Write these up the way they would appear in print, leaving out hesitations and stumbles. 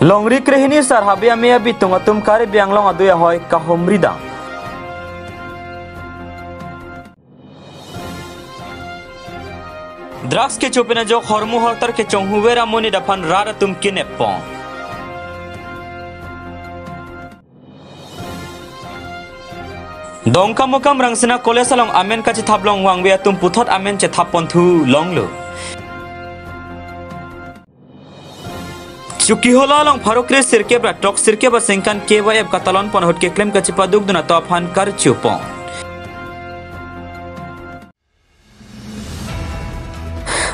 Longri krehini sar habia mea bitung atum kari biang long adu ya hoy kahomrida. Drugs ke chopena jok hormu hortar ke chonghuwera moni dapan rara tum kinepong. Dongka mukam rangsina kolesalong amen kaci tablong wang bea tum putot amen ce tapon thu longlo. Chuki hola long farokre sirke bra tok sirke ba sengkan KYF katalon pon hot ke claim kaci paduk duna tophan kar chupong.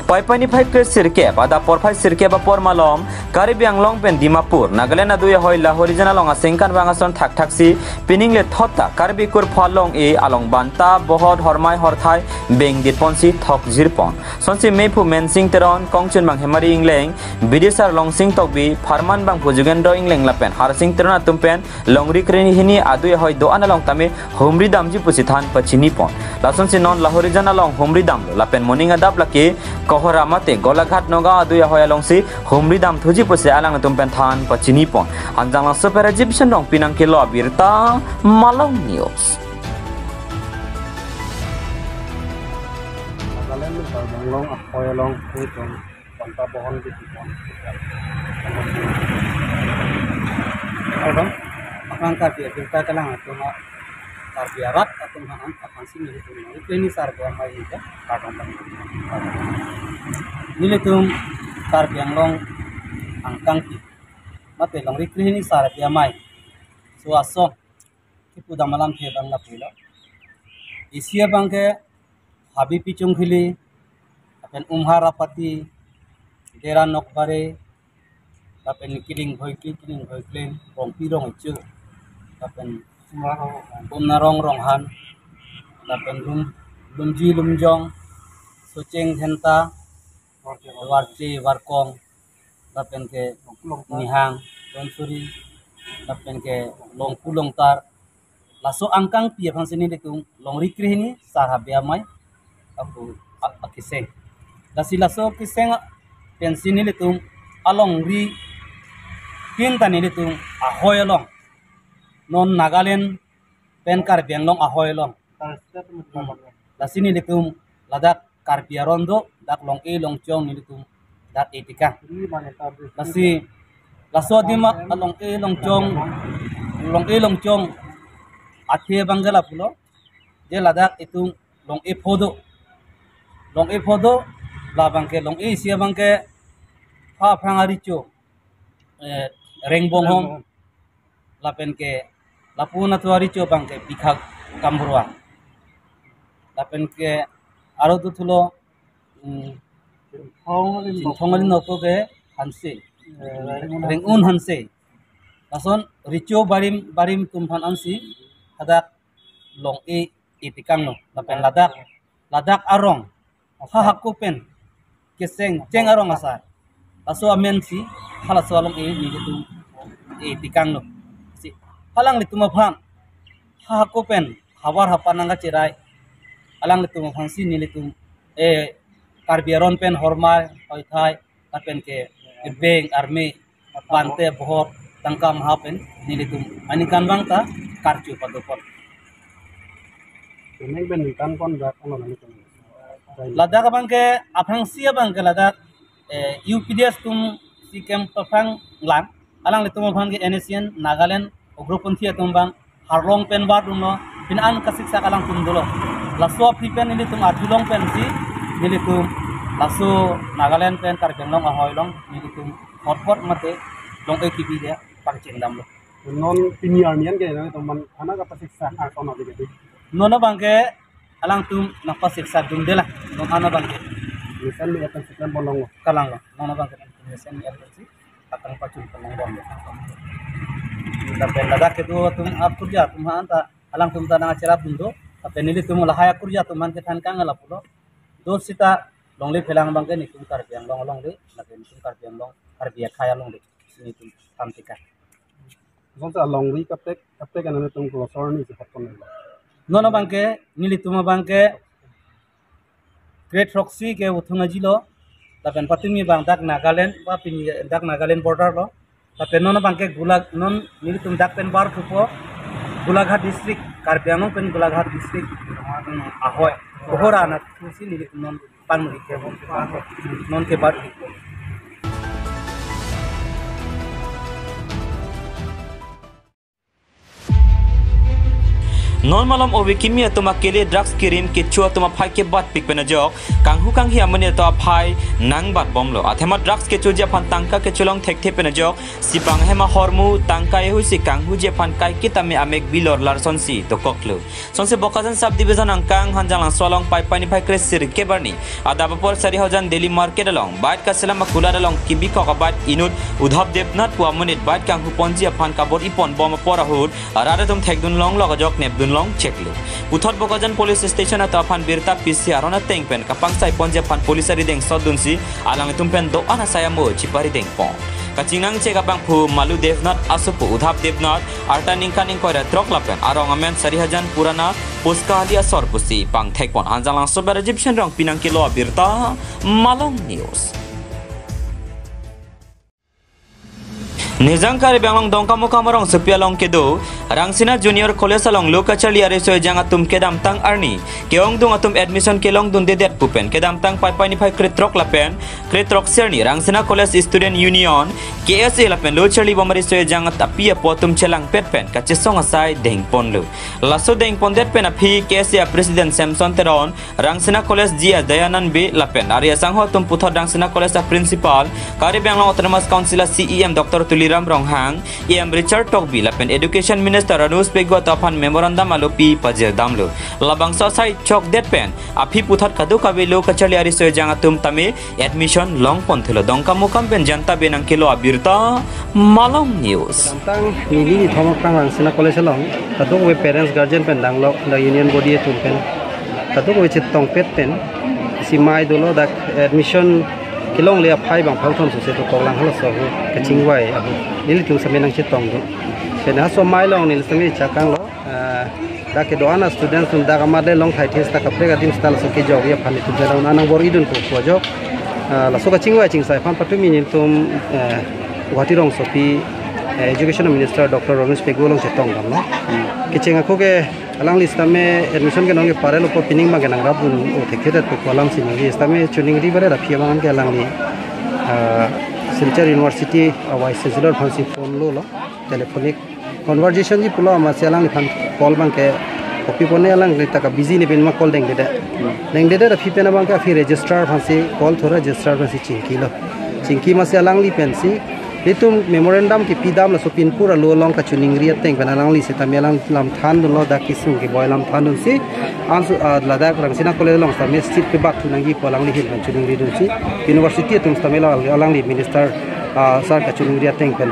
Paipani phai ke sirke pada por phai sirke ba por malom kari biang long pen Dimapur Nagaland adu ya hoi Lahori jana long asengkan bangason thak thaksi pining le thota karbi kur phalong e along banta bohod hormai horthai beng dit ponsi thok jirpon sonsi mepu mensing teron kongchun bang hemari ingleng bidisar long sing tokbi farman bang pujugendo ingleng lapen har sing teron atumpen longri kreni hini adu ya hoi do analong tame homri damji pusithan pachini pon lason si non Lahori jana long homri dam lapen morning adap lake kohora mate golaghat noga adu ya hoi along si homri dam thuji pose alang tumpen than pachini pon anjang lang super egyptian dong pinang kilo birta Malong News. Nagaland lu bang long apoy long itu banta pohon gitu kan. Abang, akan kaki kita kalang atau mak tarbiarat atau makan akan sini itu ini sarga mai itu kadang ini tuh tarbiang long angkang ki mate long rikri ini sar dia mai suaso kipu damalam the bang na pula isia bangke habi pichung khili apen umhara pati dera nokbare apen kiling hoi klen rong pirong chu apen narong ronghan apen lumji lumjong suceng henta warci warkong dapen ke nihang donsuri dapen ke long pulong tar laso angkang pia phang sini letung long rikri ini sahabia mai aku akiseng dasi laso kiseng pensini letung along ri tani letung ahoy long non Nagaland pen karbiang long ahoy long dasi ni letung ladak karbiarondo dak long e long chong ni letung dat etika lasi laso dima long e long chong athe bangala pulo je ladak itu long e phodo la bangke long e sia bangke ha phangari cho rengbong hom la penke la puna tuari cho bangke bikhak kamburwa la penke aro tu thulo thongalin noko ke hanse rengun hanse lason richo barim tumhan ansi hadak long e itikang no lapen ladak arong ha hakupen keseng ceng arong asa laso amensi hala soalong e ni tu itikang no si halang lituma phang ha hakupen hawar hapananga cerai alang lituma phang si ni litum e karbiaron pen hormai hoithai tapen ke beng army bante bohor tangkam hapen ni litum anikan bangta karchu padopot ini bendikan kon dak ono nani kon ladak bangke aphang sia bangke ladak UPDS tum sikem pafang lang alang litum bang ke NSN Nagaland ogropunthi atumbang harlong pen baduno pinan kasik sakalang tundolo laso pipen ini tum arjulong pen si nilitum laso Nagaland pen karbiang long ahoy long nilitum hotpot mate long ATP dia pangcing dam lo non piniarmian ke nani teman ana ka pasiksa akon abi gitu nono bangke alang tum napa siksa dum dela non ana bangke misal ni akan sekian bolong kalang lo nono bangke sen LPC akan pacul penang dom tapi ladak itu tum ap kerja tum anta alang tum tanang acara bundo tapi nili tum lahaya kerja tum man ketan kangala pulo do sita longli phelang bangke ni tum karbiang long de lagi tum karbiang long karbia khaya long de ni tum tamtika sonta long ri kaptek kan nani tum ko sorni se hakon nono bangke nili tum bangke Great Roxy ke uthunga jilo lapen patimi bang dak Nagaland ba pini dak Nagaland border lo tapi non bangke gulag non nili tum dak pen bar kupo Gulaghat district Karbi Anglong pen Gulaghat district ahoy ohora na tusi nili tum non pang ke non ke bar non malam owi kimia tuma kele drugs kirim ke chua tuma phai ke bat pik pena jok kang hi amane to phai nang bat bomlo athema drugs ke chujia phan tangka ke chulong thek the pena jok sipang hema hormu tangka e husi kanghu je phan kai kitame amek bilor larson si to koklu sonse bokajan sub division angkang hanjang solong pai pani phai kre sir ke barni ada bapor sari hojan daily market along bait ka selama kula along kibi ko ka bat inut udhab depnat pu amane bait kanghu ponjia phan ka bor ipon bom pora hud arada tum thek dun long logajok neb dun long ceklu uthot bokajan police station at afan birta pc arona tengpen kapang sai ponje pan police ari deng sodunsi alang tumpen do ana saya mo chipari deng pon kachingang che kapang phu malu devnat asupu udhap devnat arta ningkaning koira trok lapen arong amen sarihajan purana poskalia sorpusi pang thekpon anjalang sober egyptian rong pinang kilo birta malong news Nizang kari Banglong dongka muka marong sepia long kedo Rangsina Junior College along lokachali are soy jang atum kedam tang arni keong dung atum admission kelong dun dedet pupen kedam tang pai pai ni pai kretrok lapen kretrok serni Rangsina College Student Union KSA lapen lo chali bomari soy jang atapia potum chelang petpen kachesong asai deng ponlu laso deng pondet pen api KSA President Samson Teron Rangsina College Jia Dayanan B lapen Arya Sangho tum puthot Rangsina College Principal kari Banglong Autonomous Council CEM Dr. Tuliram Ronghang EM Richard Tokbi lapen Education Minister Ranus Pegwa tapan memorandum alopi pajir damlu labang sosai chok detpen api puthot kadu kabelo kachali ari soy jang atum tame admission long ponthilo dongka mukam ben janta benang kilo abirta malong news tang nili thomok kang Rangsina College long kadu we parents guardian pen danglok the union body tum pen kadu we chitong pet pen simai dolo dak admission kilong le phai bang phau thon se to kong lang halo so kaching wai abu nili tum same nang chitong do sena so mai long nil same chakang lo da ke doana students tum da gamade long thai test ta kapre ga dim stal so ke jog ya phani tum jara nang bor idun ko jo la so kaching wai ching sai phan patumi nil tum guwahati rong so pi education minister Dr. Ranus Pegwa long chetong dam no kichenga ko ke alang listame admission ke nong ke parelo po pining ma ke nang rabun o thekete to kolam sin ngi istame chuning ri bare raphia mangan ke alang ni Silchar University awai sejular phansi phone lo telephonic conversation ji pula ma selang phan call bang ke copy pone alang le taka busy ne ben ma call deng de rafi pena bang ka fi registrar phansi call thora registrar phansi chingki ma se alang li pensi litum memorandum ki pidam la sopin pura lo long ka chuning ri teng ben alang li se tamelang lam than lo da kisung ki boy lam than si ansu ladak Rangsina College long sa mestit ke bak tunangi polang li hil ban chuning ri si university tum tamela alang li minister sar ka chuning ri teng pen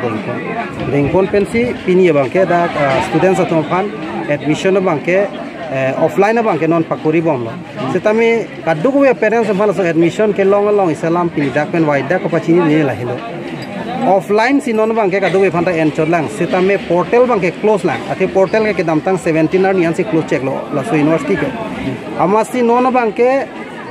deng pon pensi pini bang ke da students atom fan admission bang ke offline bang ke non pakori bom lo setami kaddu ko parents bang so admission ke long isalam pini dak pen wai dak ko pachini ni la hilo offline si non bang ke kadu we phanta en chodlang setame portal bang ke close lang ate portal ke dam tang 17 ar nian si close check lo la so university ke amasi non bang ke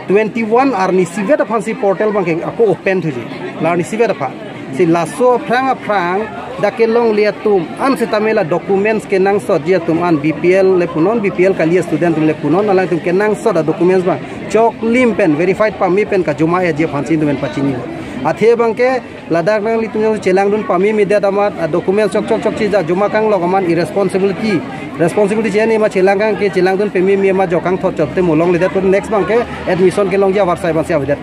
21 ar ni sivet phansi portal bang ke ako open thuji la ni sivet pha si laso prang da ke long liatum an setame la documents ke nang so dia tum an BPL le punon BPL kalia student le punon ala tum ke nang so da documents bang chok lim pen verified pa mi pen ka juma ya je phansi tum pachini athe bang ke ladak nang litum chelang dun pami mi da damat documents chok chi ja juma kang logaman irresponsibility jeni ma chelang kang ke chelang dun pemi mi ma jokang thot chotte molong le that next bang ke admission ke long ja warsai ban sia with that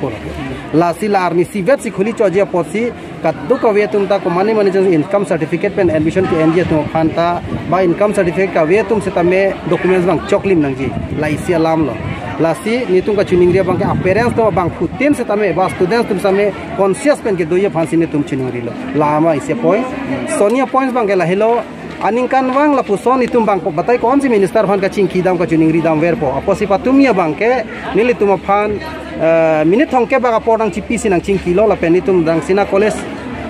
la silar ni sivet si khuli chojia posi kaddu ka vetum ta ko mani income certificate pen admission ke enje to phanta ba income certificate ka vetum se tame documents bang choklim nangji la isia lam lo la si nitung ka chuning ria bang ke parents to bang putin se tame ba students tum same conscious pen ke doye phansi ne tum chuning ri lo la ma isia point sonia points bang ke la hello aningkan wang la puson itum bang ko batai kon si minister phan ka ching kidam ka chuning ri dam ver po aposi patumia bang ke nilitum phan minute thongke baga podang chipi sinang ching kilo la penitum Rangsina College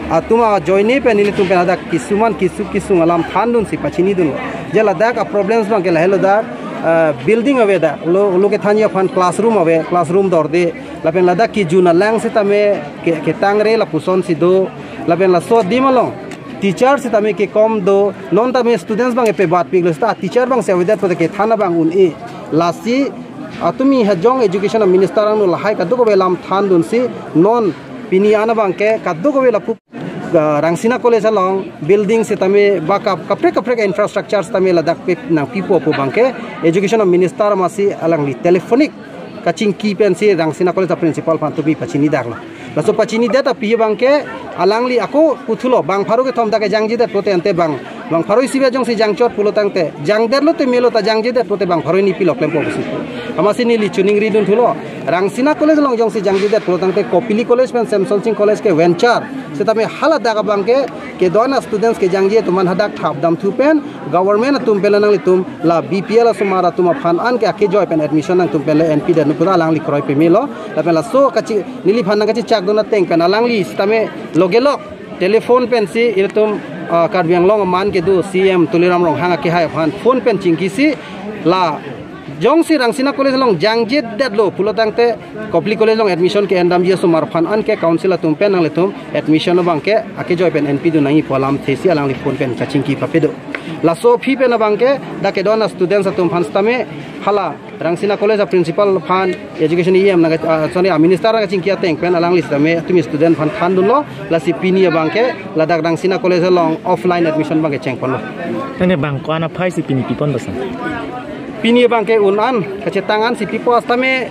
atuma joine penilitum penada kisung alam thandun si pachini dun jela dak problems bang ke la hello da building ave da lo ke thania fan classroom dor de la pen la da ki juna lang se tame ke tangre la puson si do la pen la so dimalong teacher si tami ke kom do non tami students bang pe bat piglo sta teacher bang se widat pada ke thana bang un e lasi atumi hajong education minister anu lahai ka dugo belam than dun si non pini ana bang ke ka dugo bela pu Rangsina College along building se tami baka kapre infrastructure tami ladak pe na pipo po bangke education minister masih alang di telephonic kacing ki pen si Rangsina College principal pan tubi pachini dakla laso pachini data pi bangke alang li aku puthulo bang pharu ke thom dake jangji det pote ante bang pharu sibe jong si jangchot pulo tangte jang der lo te melo ta jangji det pote bang pharu ni pilok lem po busi amasi ni li chuning ridun thulo Rangsina College long jong si jangji det pulo tangte Kopili College pen Samson Singh College ke venture setame halat daga bangke ke dona students ke jangji tuman hadak thap dam thu pen government tum pelanang li tum la BPL sumara tum phan an ke ake joy pen admission nang tum pele NP dan pura alang li kroi pe melo la pela so kachi nili phan nang kachi chak dona teng pen alang li setame logelok telephone pen si irtum karbiang long man ke du CM Tuliram rong hanga ke hai phan phone pen chingki si la jong si Rangsina College long jangjet dat lo pulo tangte Kopli College long admission ke endam je sumar phan an ke council tum pen nang le tum admission bang ke ake joy pen NP du nangi polam thesi alang li phone pen kachingki papedo la so phi pen bang ke da ke dona students tum phan stame hala Rangsina College principal phan education em na sorry minister ka chingki ateng pen alang li stame tumi student phan than dun lo la si pini bang ke la dak Rangsina College long offline admission bang ke cheng pon lo tane bang ko ana phai si pini pipon basan pini bang ke unan kacetangan si pipo astame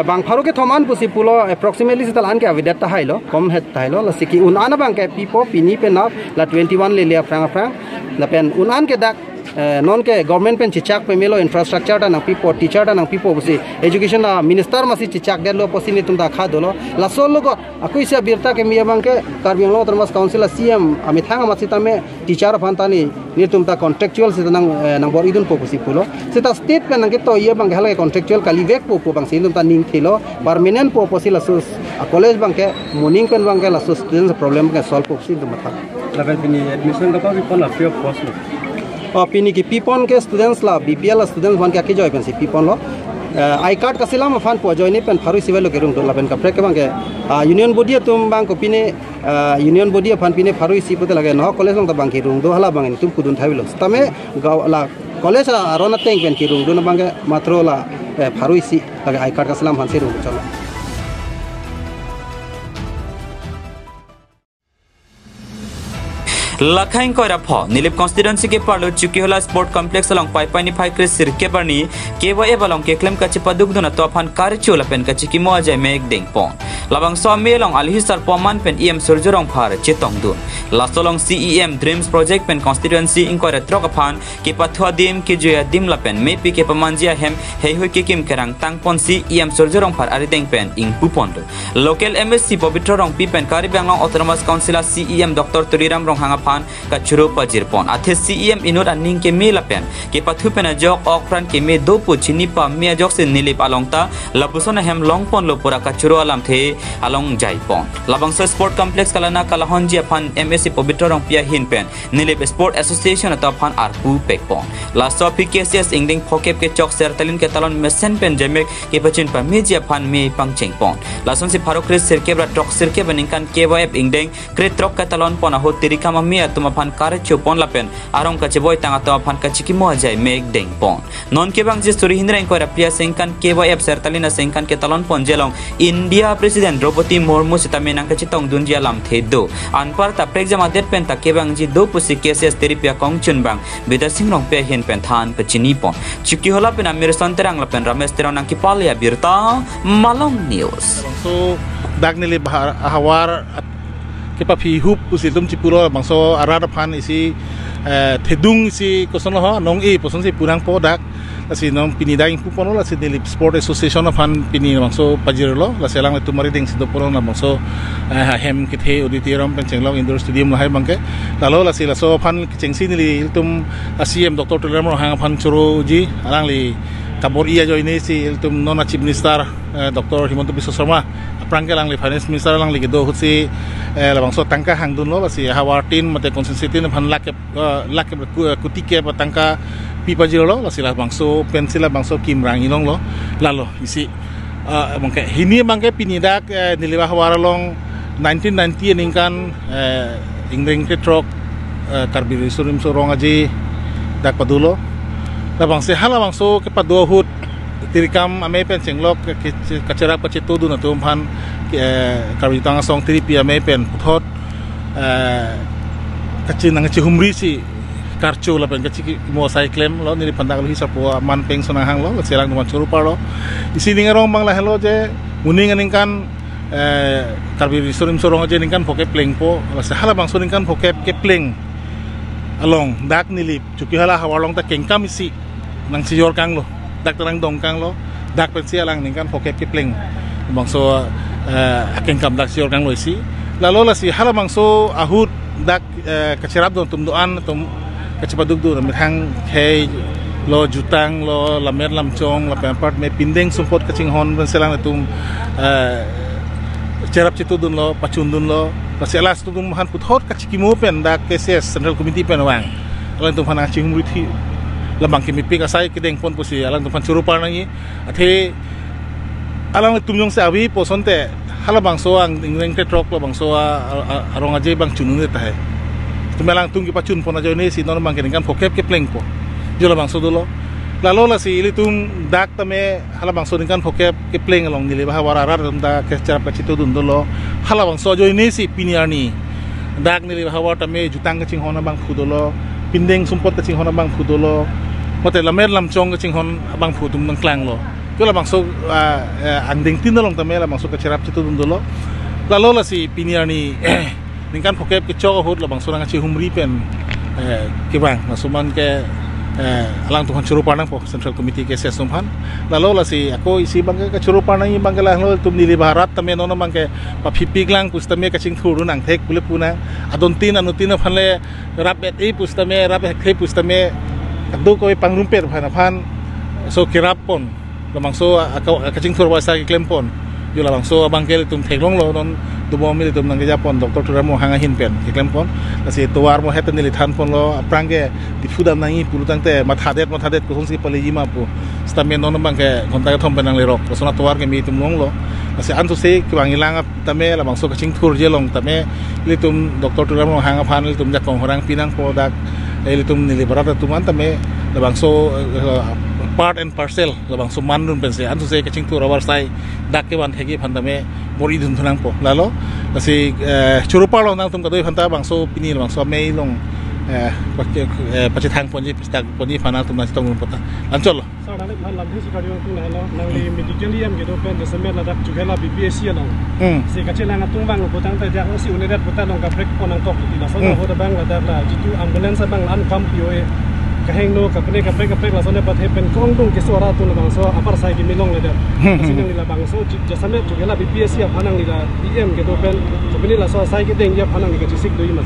bang pharu ke thoman pusi pulo approximately sital an ke avidat ta hailo kom het tailo la siki unan bang ke pipo pini pe na la 21 le lia frang la pen unan ke dak non ke government pen chichak pe melo infrastructure ta nang pipo teacher ta nang pipo pusi education minister masi chichak der lo posini tum da kha dolo la sol logo akui sia birta ke mi bang ke karbiang lo termas council CM amithang masi tame teacher phantani ni tum ta contractual sit nang bor idun po pusi pulo sita state pen nang ke to ye bang hala contractual kalivek po bang sin tum ta ning thilo permanent po posila sus college bang ke morning pen bang ke la sus students problem ke solve po sin tum ta la pini admission ka pa pon la free of cost pini ki pipon ke students la BPL students ban ke ake joy pen si pipon lo I card ka silam fan po join pen pharu sivel ke rung to la pen ka prek bang ke union body tum bang ko pine union body fan pine pharu si pote lage no college long ta bang ki rung do hala bang tum kudun thailo tame la college arona teng pen ki rung do na bang ke matro la pharu si lage I card ka silam fan si rung chalo Lakhain koira pho Nilip constituency ke parlo Chukihula sport complex along Paipani Phai Kris sirke barni KYA balong ke claim kachi paduk dona to phan kar chula pen kachi ki mo jai mek ding pon labang so me long alhisar poman pen em surjorong phar chetong dun lasolong CEM dreams project pen constituency inkoira trok phan ke pathwa dim ke joya dim la pen me pi ke pamanjia hem hei hoi ke kim kerang tang pon CEM surjorong phar ari deng pen ing pupon local MSC Pavitra rong pi pen Karibang long autonomous council CEM Dr Tuliram rong hanga ka churu pajir pon athe CEM inut aning ke me lapen ke pathu pena jok ok pran ke me do pu chini pa me jok se nilip alongta labusona hem long pon lo pura ka churu alam the along jai pon labang so sport complex kalana kalahon ji phan MSC Pavitra rong pia hin pen nilip sport association ta phan arpu pek pon la so PKCS ingding phokep ke chok sertalin ke talon mesen pen jemek ke pachin pa me ji phan me pangcheng pon la son si pharokris sirke bra trok sirke beningkan KYF ingding kret trok ka talon pon ho tirika ma me tuma phan kar chupon lapen arong ka cheboy tanga tuma phan ka chiki mo jai mek deng pon non ke bang ji story hindra ko rapia sengkan KYF sertalina sengkan ke talon pon jelong India president Draupadi Murmu sitame nang ka chitong dunjia lam thedo anpar ta prexam adet pen ta ke bang ji do pusi cases teripia kong chun bang beda singrong pe hin pen than pachini pon chiki hola pen amir santerang lapen ramesh terang nang ki palia birta Malong News so dagnili hawar kita pi hup usi tum cipuro bangso arada pan isi thedung isi kosono ho nong e poson si purang podak lasi nong pinidang pupono lasi Nilip Sport Association of pan pini bangso pajirlo lasi lang itu mari ding sido pono bangso hem kithe auditorium penchenglong indoor stadium lahai bangke lalu lasi laso pan kicengsi nili tum CM Dr Tuliram hang pan churu ji alang li kabor iya jo ini si tum nona chief minister Dr Himanto Biswa Sarma prangke lang li finance minister lang li do hutsi labang so tangka hang dun lo lasi hawartin mate konsensitin phan lake kutike patangka pipa jiro lo lasi labang so pensila bang so kim rang inong lo lalo isi bangke hini bangke pinidak niliwa hawara long 1990 ningkan ingring trok karbiri surim sorong aja dak padulo labang se hala bang so ke padua hut tirikam ame pen cenglok kacera pacetu du na tumpan karbiri tang song tiripi ame pen puthot kacin nang humri si karcho la pen kaci mo sai claim lo ni pandang lo hisap wa man peng sonahang lo selang tuman churu paro isi ningarong bang la hello je muning aningkan karbiri surim sorong aja ningkan poke pleng po se hala bang so ningkan poke ke pleng along dak nilip cuki hala hawalong ta kengkam isi nang siyor kang lo dak terang dong kang lo dak pensi alang ningkan poke ke pleng bang so kengkam dak siyor kang lo isi lalu la si hala bang so ahut dak kacerap don tum doan tum kacepaduk do hang hei lo jutang lo lamer lamchong la pempart me pindeng sumpot kacing hon ben selang tum cerap citu dun lo pacun dun lo paselas tu dun mahan puthot kacikimo pen dak KCS Central Committee pen wang alang tum hana cing murid lamang kimi pik asai kedeng pon posi alang tum pan curupar nangi athe alang tum yong sa awi posonte hala bang so ang ingeng te trok lo bang so arong aje bang chunun ta hai tumelang tung ki pacun pon ajo ni si non bang keningan pokep ke pleng po jola bang so dolo lalu la si ilitum dak tame hala bang so ningkan pokep ke pleng along nile bah wararar dum da ke cara pacitu dun dolo hala bang so jo ini si piniani dak nile bah war tame jutang ke ching hona bang phudolo pindeng sumpot ke ching hona bang phudolo mote lamer lamchong ke ching hon bang phudum nang klang lo jola bang so anding tin dolong tame la bang so ke cara pacitu dun dolo lalu la si piniani ningkan pokep ke chok hot la bang so nang chi humri pen ke bang masuman ke alang tuhan curupan po Central Committee ke sesumhan lalu la si ako isi bang ke curupan nang bang lah lo tum nili barat tame nono bang ke papipik lang pustame kacing thuru nang thek pule puna adon tin anutin phanle rapet e pustame rapet ke pustame adu ko pangrumper phan so kirapon lamang so ako kacing thuru wasa ke klempon yo lamang so bang ke tum theklong lo non tumo mi tum nang ke japon Dr. Turamo hangahin pen ke klempon kasi tuwar mo hetan nili than pon lo aprange difudam nangi pulutang te mathadet ko si palejima po stamen non bang ke kontak thom benang lerok sona tuwar ke mi tum long lo kasi antu se ke bang ilang tame la bang so kaching thur jelong tame litum Dr. Turamo hanga phan litum jakong horang pinang po dak litum nili barata tuman tame la bang so part and parcel la bang so manun pense antu se kaching thur awar sai dak ke ban thegi phandame mori dun thanang po lalo kasi curupar lo nang tum kadoi phanta bang so pini bang so mei long pacithang ponji pistak ponji phana tum na tong pota lancol lo sa dale bhan lamthi sikariyo tu na lo nang li medically am gedo pen de semet la dak jugela BPSC lo se kachela nga tung bang potang ta jak si unedat pota nong ka break ponang tok ti la so na hoda bang la dak la jitu ambulance bang an kam pioe kaheng no kapne kapre la sone pat hepen kong tung ke suara tu na bang so apar sai ki milong le dak sinang lila bang so jasamet jugela BPSC phanang lila DM gedo pen kapne la so sai ki deng ya phanang ki sik doi ma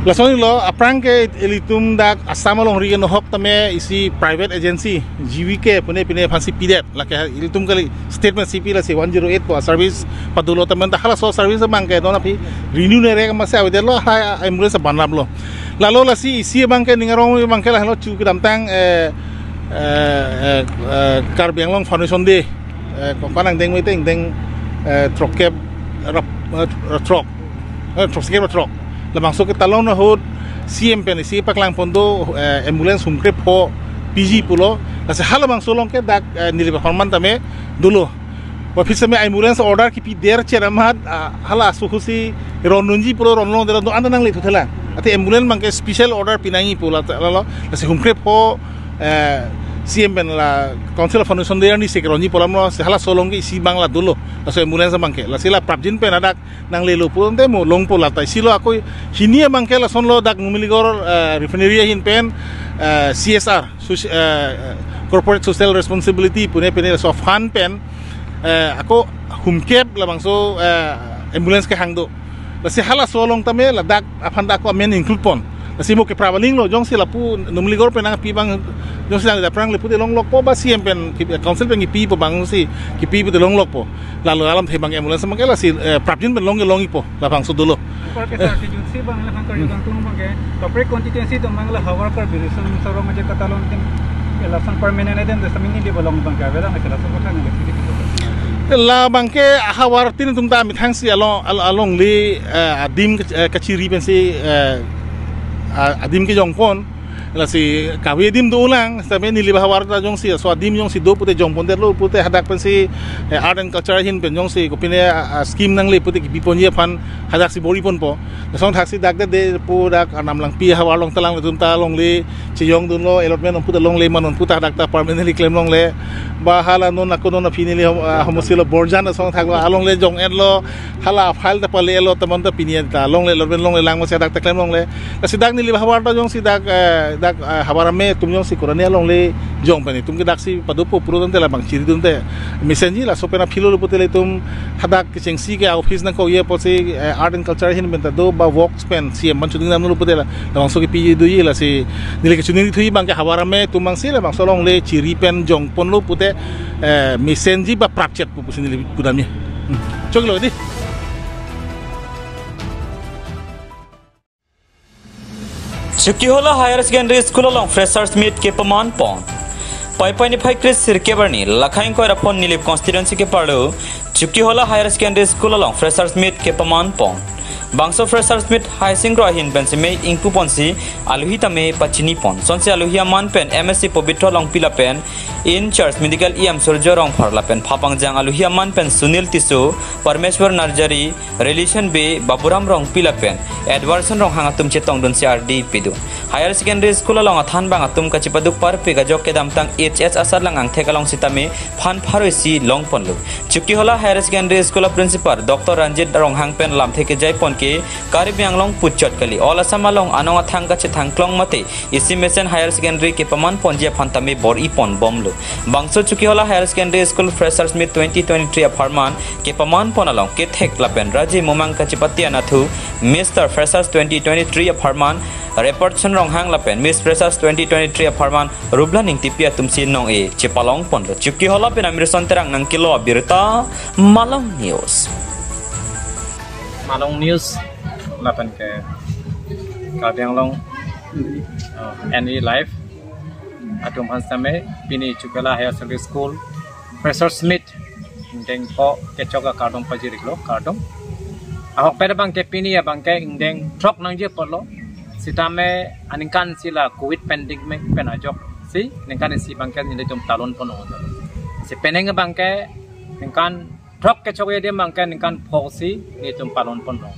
lasoni lo aprang ke elitum dak asamalong rigen hok tame isi private agency GVK pune phansi pidet la ke elitum kali statement CP la si 108 po service padulo tamen ta hala so service bang ke dona pi renew ne re ma sa de lo ha ambulance banam lo lalu la si isi bang ke ningarong bang ke la lo chu kidam tang kar bianglong foundation de ko panang deng we deng trok ke trok lamang so ke talon na hod CM pen si paklang pondo ambulance humkre pho PG pulo ase halamang solong ke dak nili performan tame dulo wa fisame ambulance order ki pi der cheramat hala suhusi ronunji pulo ronlong de do andanang le thela ate ambulance mang ke special order pinangi pula lo ase humkre pho CM pen la council of foundation de ni sekronji polam lo se hala solong ke si bangla dulo ase ambulance mang ke la sila prabjin pen adak nang lelo pun te mo long pola tai silo ako hinia mang ke la son lo dak numiligor refinery hin pen CSR corporate social responsibility pune pen so fan pen ako humkep la bang so ambulance ke hangdo la se hala solong tame la dak afanda ko men include pon simo ke traveling lo jong sila pu numiligor pen ang pi bang jong sila da prang le pu de long lok po ba CM pen council pen pi po bang si ki pi pu de long lok po lalu alam the bang ambulance mang ke la si prapjin pen long po la bang so dulo Porque sa agency bang la kangkar yung tulong bang ke kapre constituency to bang la hawar kar birisam sarong aja katalon tin elasan permanent eden de samini di bolong bang ka vera na kala so kotang ngi la bangke hawar tin tum ta mi thang si along li adim kachiri pen si adim ke jongpon la si kawi dim do ulang tapi nili bahawar ta jong si so adim jong si do pute jongpon der lo pute hadak pen si art and culture hin pen jong si ko pine scheme nang le pute ki pipon ye phan hadak si bori pon po song thak si dak de pu dak anam lang pi hawar long talang tum ta long le chi yong dun lo allotment on pute long le manon puta dak ta permanently claim long le ba hala non akono na finili homosilo borjan song thak lo along le jong en lo hala file ta pale lo tamon ta pinian ta long le allotment long le lang mo si dak ta claim long le si dak nili bahawar ta jong si dak dak habarame tum jong si korania long le jong pani tum ke dak si padupo puro dun te la bang chiri dun te mesenji la so pena philo pute le tum hadak ke chengsi ke office na ko ye po si art and culture hin ben ta do ba work spend si man chuding nam lu pute la bang so ke pi du ye la si nile ke chuding thui bang ke habarame tum bang si la bang so long le chiri pen jong pon lu pute mesenji ba prapchet pu si nile pudamnya chok lo di Chukkihola Higher Secondary School along Freshers Meet ke paman pon. Pai ni phai Chris Sirke barni lakhain ko rapon nilip constituency ke parlo Chukkihola Higher Secondary School along Freshers Meet ke paman pon. Bangso Freshers Meet High Singro hin pensime ingpu ponsi aluhi tame pachini pon. Sonse aluhi man pen MSc Pobitro long pila pen in Church Medical EM Surjo rong pharla pen phapang jang aluhi man pen Sunil Tisu Parmeshwar Nursery Relation be Baburam rong pila pen Edwardson rong hangatum chetong dun CRD pidu. Higher Secondary School along athan bang atum kachipaduk par pega jok ke damtang HS asar lang ang thekalong sitame phan pharoisi long ponlu. Chukkihola Higher Secondary School principal Dr. Ranjit rong hang pen lam theke jai pon ke Karibiang long puchot kali all asama long anong athang ka chithang klong mate Isimesen Higher Secondary ke paman ponjia phantame bor ipon bomlu. Bangso Chukkihola Higher Secondary School Freshers Meet 2023 apartment ke paman ponalong ke thek lapen Raji Momang kachipati anathu Mr. Freshers 2023 apartment Reportion rong hang lapen Miss Freshers 2023 apartment Rubla ning tipia tumsi nong e chepalong ponlo Chukkihola pen amirson terang nang kilo abirta Malong News Malong News lapan ke Karibiang long NE live atum hansame pini Chukkihola Higher Secondary School Freshers Meet indeng po kecoga kardong pajiriklo kardong ahok pera bang ke pini ya bang ke indeng trok nang je polo sitame aningkan sila covid pandemic penajok si ningkan si bang ke indeng tum talon pono si peneng bang ke ningkan trok kecoga dia bang ke ningkan policy ni tum palon pono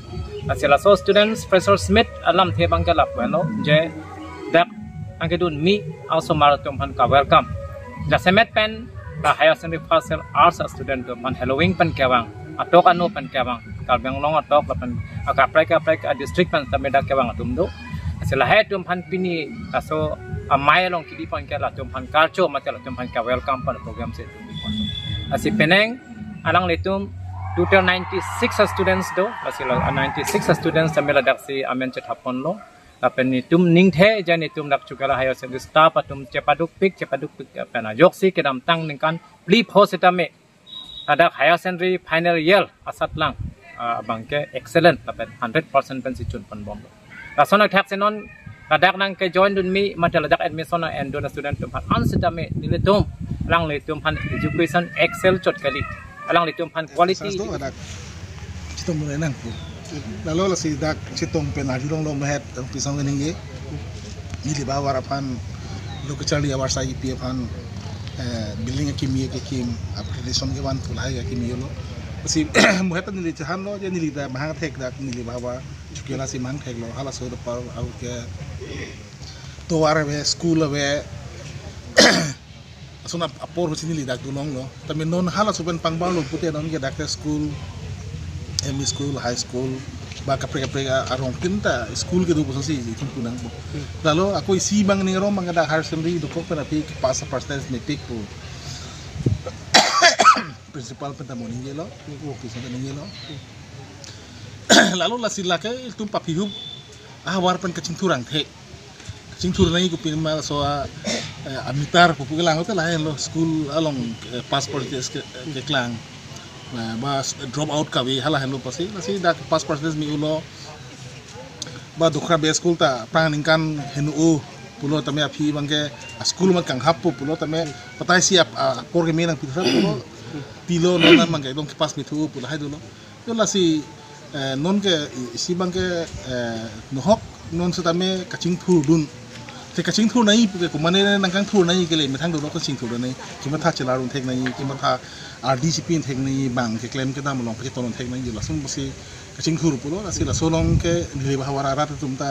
asila so students Freshers Meet alam the bang ke lapelo je dak angke dun mi also marathon pan ka welcome the semet pen the higher secondary first arts student pan Halloween pan kewang atok anu pan kewang Karibiang long atok pan akaprai ka district pan tameda kewang atum do asila he tum pan pini aso amai long kidi pan ke la tum pan karcho matela tum pan ka welcome pan program se asi peneng alang letum total 96 students do asila 96 students tamela daksi amen chetapon lo apen itum ningthe jan itum dak Chukkihola Higher Secondary staff atum cepaduk pik pena joksi kedam tang ningkan pli positame adak Higher Secondary final year asat lang bangke excellent apen 100% pen sichun pan bom rasona thak senon adak nang ke join dun mi matel adak admission and dun student tum pan ansitame niletum lang letum pan education excel chot kali alang letum pan quality chitong mo nang po lalo la si dak chitong penalty long mahet ang pisang ganingi nili bawar apan lokachali awar sa IP apan building kimi ke kim accreditation ke wan tulai ke kimi lo si muhetan nili chahan lo je nili da mahang thek dak nili bawa Chukkihola si mang thek lo hala so da par au ke to war be school be asuna apor ho nili dak dulong lo tamen non hala so ben pangbang lo pute non ke dak school ME school, high school, baka prega arong tinta school ke do po si itim punang po. Lalo ako isi bang ni rom mga da Higher Secondary do ko pa pik pasa percentage ni pik po. Principal penta mo ni lo, ko kisa ni lo. Lalo la sila ke tum papihub war pan kacingturang the. Kacingtur nai ko pinma so amitar po pulang ko lain lo school along passport ke klang. Bas drop out kawi hala hello pasi nasi dak passport mi ulo ba dukra be school ta pangingkan henu pulo tame api bangke school mat kang hapu pulo tame patai siap por ke menang pitra pulo pilo nonan mangke dong pas mitu pulo hai dulu yo la si non ke si bangke nohok non setame kacing thu dun te kacing thu nai pu ko mane nangkang thu nai ke le me thang do kacing thu nai kima tha chela run thek nai kima tha RDCP thek nai bang ke claim ke dam long pe ton thek nai la sum bosi kacing thu pu lo asi la solong ke ni ba hawara rat tum ta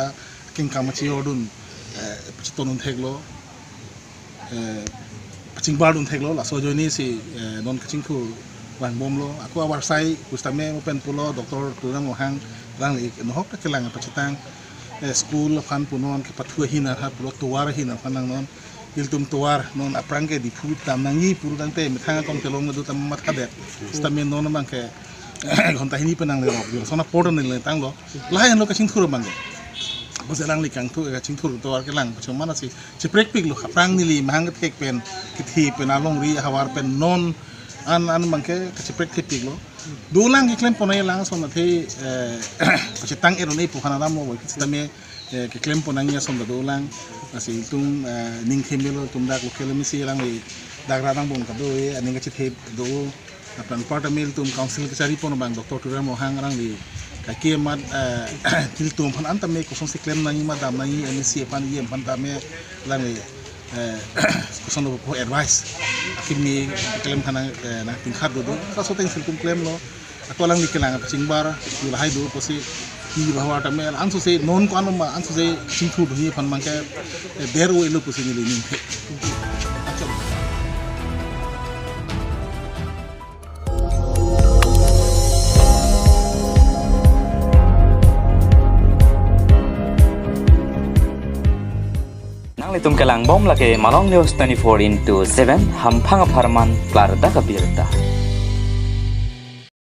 king kamachi odun pe ton thek lo kacing bar dun thek lo la so joni si non kacing thu bang bom lo aku awar sai kustame open pulo doktor turang mohang lang le no hok ke lang pacitang school fan punon ke pathua hina ha pulo tuar hina fanang non iltum tuar non aprang ke di put tam nangi puru dang te mithanga kom telong du tam mat khadet stamen non bang ke gonta hini penang le rok sona podon le tang lo layan lo ka sing thur bang bose lang li kang thu ka sing thur tuar ke lang choma na si prek pik lo aprang ni li mahang ke pen ki thi penalong ri hawar pen non an bang ke prek pik lo dulang ki klem ponay lang so na the kasi tang erone po kana mo wa kita me ki klem ponang ya so da dulang kasi tung ning khemelo tum dak lokelo mi si lang dagra dang bon ka do aning ka chithe do apan partamil tum council ka sari pon bang doktor tura mo hang rang li ka ke mat til tum phan anta me ko so si klem nang ma dam nang ni si pan yem pan ta me lang kuson do po advice kimi klem kana na ting khad do ka so teng tum klem lo ako lang dikelang pacing bar ila hai do posi ki bahwa ta me anso se non ko anu ma anso se sing thu do hi pan mangke der wo ilo posi ni ni Litum kelang bom lagi Malong News 24/7 hampang aparman klar da kabirta.